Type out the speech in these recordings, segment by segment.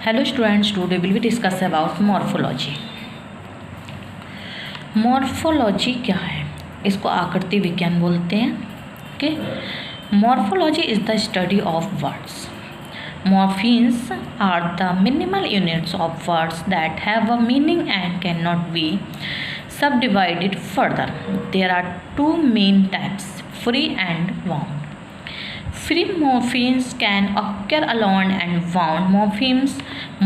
Hello students, today we will discuss about morphology. Morphology क्या है? इसको आकृति विज्ञान बोलते हैं. Okay, morphology is the study of words. Morphemes are the minimal units of words that have a meaning and cannot be subdivided further. There are two main types, free and wound. Free morphemes can occur alone and wound morphemes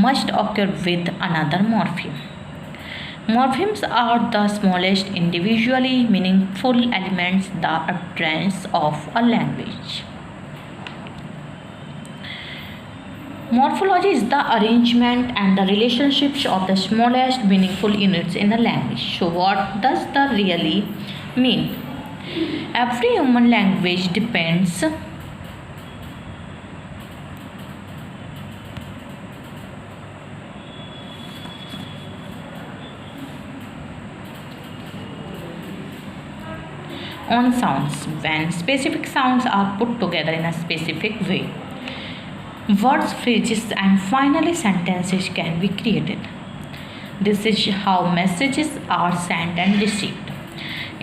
must occur with another morpheme. Morphemes are the smallest individually meaningful elements, the utterance of a language. Morphology is the arrangement and the relationships of the smallest meaningful units in a language. So what does that really mean? Every human language depends on sounds. When specific sounds are put together in a specific way, words, phrases, and finally sentences can be created. This is how messages are sent and received.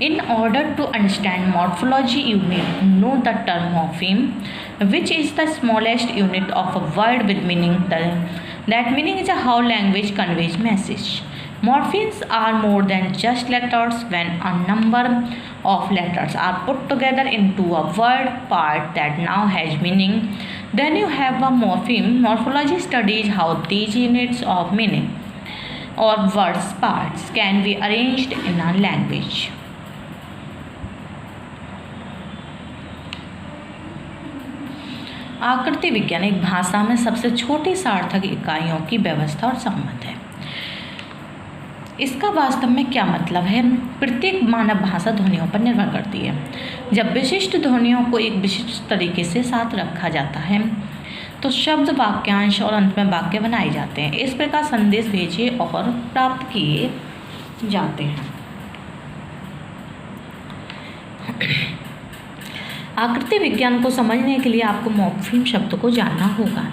In order to understand morphology, you need to know the term morpheme, which is the smallest unit of a word with meaning. That meaning is how language conveys message. Morphemes are more than just letters. When a number of letters are put together into a word part that now has meaning, then you have a morpheme. Morphology studies how these units of meaning or words parts can be arranged in a language. आकृति विज्ञान एक भाषा में सबसे छोटी सार्थक इकाइयों की व्यवस्था और संबंध है. इसका वास्तव में क्या मतलब है? प्रत्येक मानव भाषा ध्वनियों पर निर्भर करती है. जब विशिष्ट ध्वनियों को एक विशिष्ट तरीके से साथ रखा जाता है तो शब्द, वाक्यांश और अंत में वाक्य बनाए जाते हैं. इस प्रकार संदेश भेजे और प्राप्त किए जाते हैं. आकृति विज्ञान को समझने के लिए आपको मॉर्फीम शब्द को जानना होगा,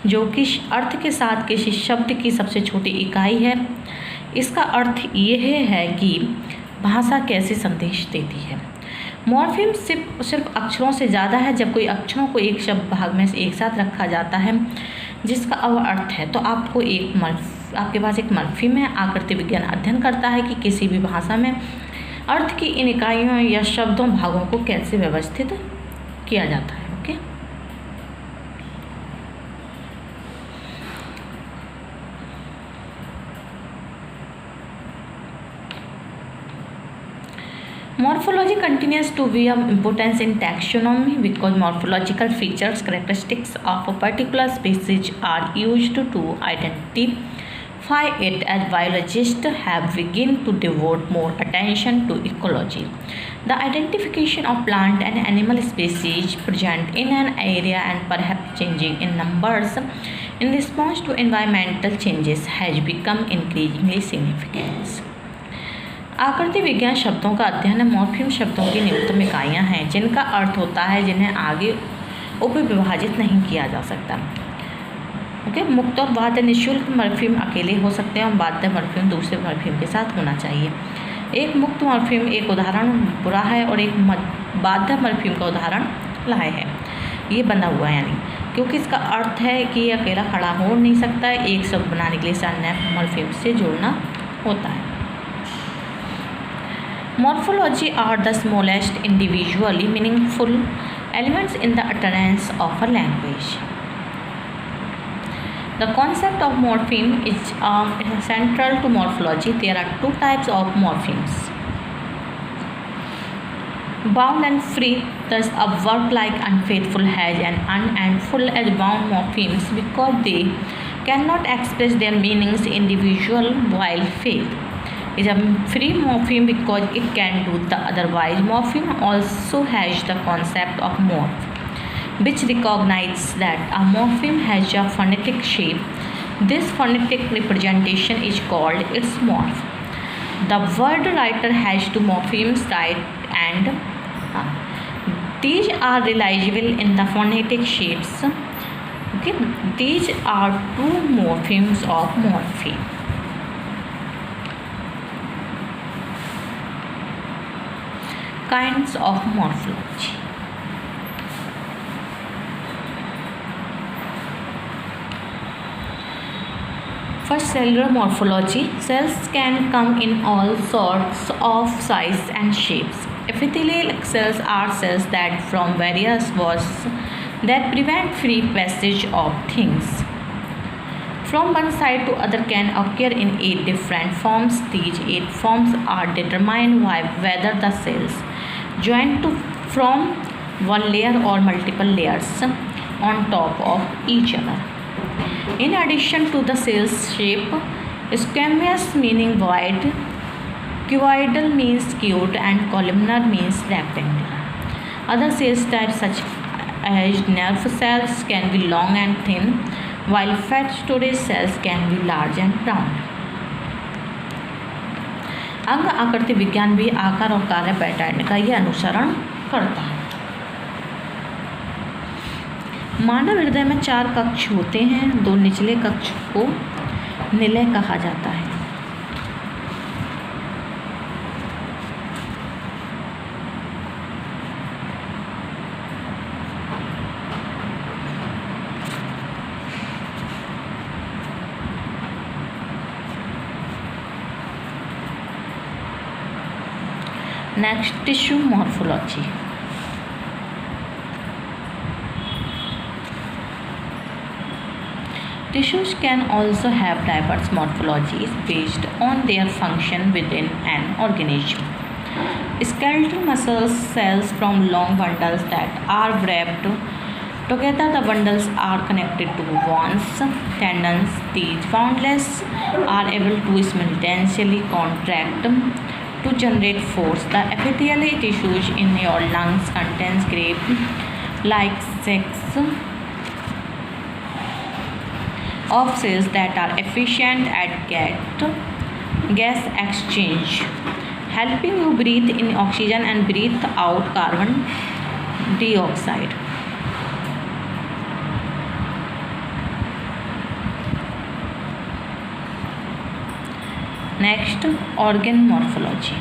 जो कि अर्थ के साथ किसी शब्द की सबसे छोटी इकाई है. इसका अर्थ ये है कि भाषा कैसे संदेश देती है. मॉर्फीम सिर्फ अक्षरों से ज़्यादा है. जब कोई अक्षरों को एक शब्द भाग में एक साथ रखा जाता है जिसका अर्थ है, तो आपके पास एक मॉर्फीम है. आकृति विज्ञान अध्ययन करता है कि किसी भी भाषा में अर्थ की इन इकाइयों या शब्दों भागों को कैसे व्यवस्थित किया जाता है. Okay, morphology continues to be of importance in taxonomy because morphological features, characteristics of a particular species are used to identify it, as biologists have begun to devote more attention to ecology. The identification of plant and animal species present in an area and perhaps changing in numbers in response to environmental changes has become increasingly significant. आकृति विज्ञान शब्दों का अध्ययन है. Morpheme शब्दों की न्यूनतम इकाइयाँ हैं जिनका अर्थ होता है, जिन्हें आगे उपविभाजित नहीं किया जा सकता. ओके, मुक्त और बाध्य निःशुल्क मॉर्फीम अकेले हो सकते हैं और बाध्य मॉर्फीम दूसरे मॉर्फीम के साथ होना चाहिए. एक मुक्त मॉर्फीम एक उदाहरण बुरा है और एक बाध्य मॉर्फीम का उदाहरण लाए है. ये बंधा हुआ है, यानी क्योंकि इसका अर्थ है कि ये अकेला खड़ा हो नहीं सकता है. एक शब्द बनाने के लिए इसे अन्य मॉर्फीम से जोड़ना होता है. Morphology are the smallest individually meaningful elements in the utterance of a language. The concept of morpheme is central to morphology. There are two types of morphemes, bound and free. Thus, a word like unfaithful has an un and full as bound morphemes because they cannot express their meanings individual, while faith is a free morpheme because it can do the otherwise. Morpheme also has the concept of morph, which recognizes that a morpheme has a phonetic shape. This phonetic representation is called its morph. The word writer has two morphemes, right and these are realizable in the phonetic shapes. Okay, Okay, these are two morphemes of morpheme. Kinds of morphology. First, cellular morphology. Cells can come in all sorts of size and shapes. Epithelial cells are cells that form various walls that prevent free passage of things from one side to other can occur in 8 different forms. These 8 forms are determined by whether the cells join to from one layer or multiple layers on top of each other. In addition to the cell's shape, squamous meaning wide, cuboidal means skewed, and columnar means rectangular. Other cell types such as nerve cells can be long and thin, while fat storage cells can be large and round. अंग आकृति विज्ञान भी आकार और कार्य pattern का ये अनुसरण करता है। मानव हृदय में 4 कक्ष होते हैं। 2 निचले कक्ष को निलय कहा जाता है। Next, tissue morphology. Tissues can also have diverse morphologies based on their function within an organism. Skeletal muscle cells from long bundles that are wrapped together. The bundles are connected to bones, tendons. These bundles are able to simultaneously contract to generate force. The epithelial tissues in your lungs contains grape-like sacs of cells that are efficient at gas exchange, helping you breathe in oxygen and breathe out carbon dioxide. Next, organ morphology.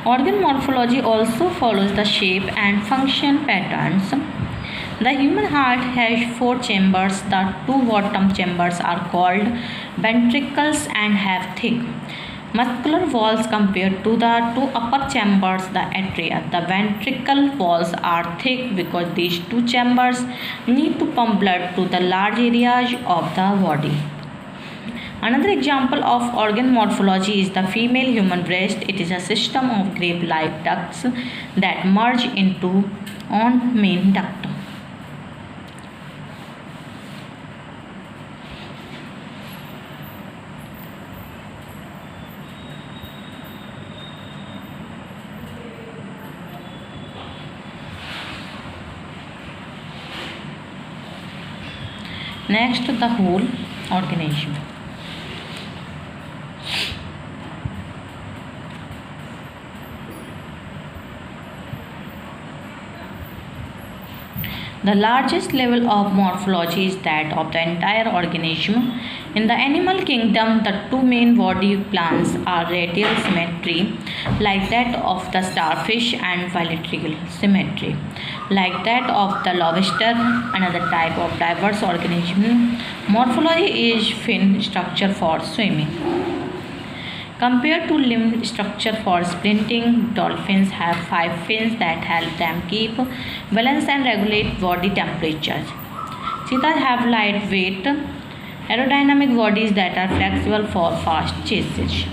Organ morphology also follows the shape and function patterns. The human heart has 4 chambers. The 2 bottom chambers are called ventricles and have thick muscular walls compared to the 2 upper chambers, the atria. The ventricle walls are thick because these 2 chambers need to pump blood to the large areas of the body. Another example of organ morphology is the female human breast. It is a system of grape-like ducts that merge into one main duct. Next, the whole organism. The largest level of morphology is that of the entire organism. In the animal kingdom, the 2 main body plans are radial symmetry, like that of the starfish, and bilateral symmetry, like that of the lobster. Another type of diverse organism morphology is fin structure for swimming. Compared to limb structure for sprinting, dolphins have 5 fins that help them keep balance and regulate body temperature. Cheetahs have lightweight, aerodynamic bodies that are flexible for fast chases.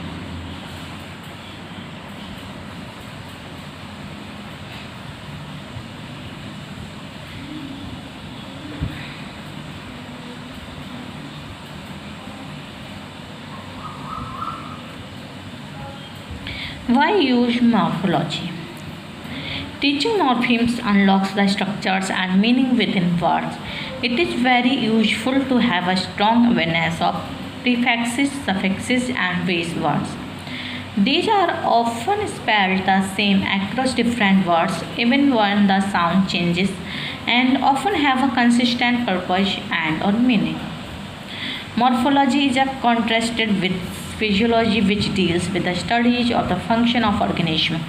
Why use morphology? Teaching morphemes unlocks the structures and meaning within words. It is very useful to have a strong awareness of prefixes, suffixes, and base words. These are often spelled the same across different words even when the sound changes and often have a consistent purpose and or meaning. Morphology is a contrasted with physiology which deals with the studies of the function of organism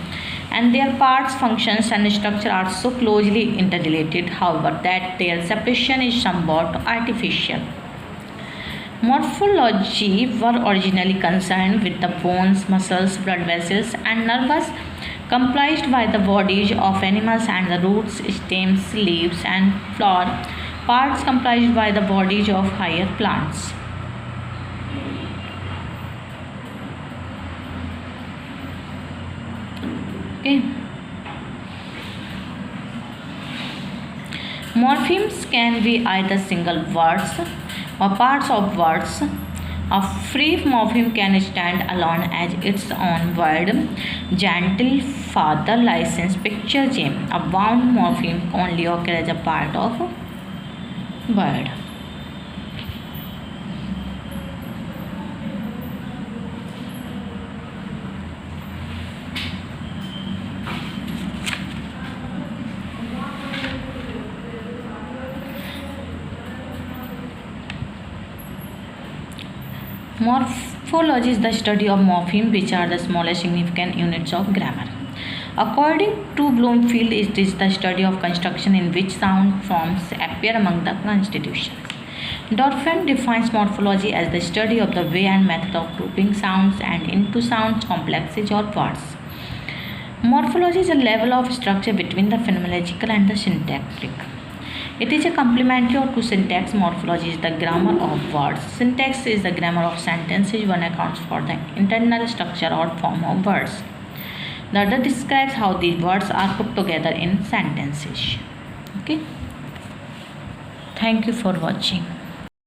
and their parts, functions and structure are so closely interrelated however that their separation is somewhat artificial. Morphology were originally concerned with the bones, muscles, blood vessels, and nerves comprised by the bodies of animals and the roots, stems, leaves, and flower parts comprised by the bodies of higher plants. Okay. Morphemes can be either single words or parts of words. A free morpheme can stand alone as its own word. Gentle father license picture gem. A bound morpheme only occurs as a part of word. Morphology is the study of morphemes, which are the smallest significant units of grammar. According to Bloomfield, it is the study of construction in which sound forms appear among the constitutions. Dorfman defines morphology as the study of the way and method of grouping sounds and into sounds complexes or words. Morphology is a level of structure between the phenomenological and the syntactic. It is a complementary to syntax. Morphology is the grammar of words. Syntax is the grammar of sentences. One accounts for the internal structure or form of words. The other describes how these words are put together in sentences. Okay. Thank you for watching.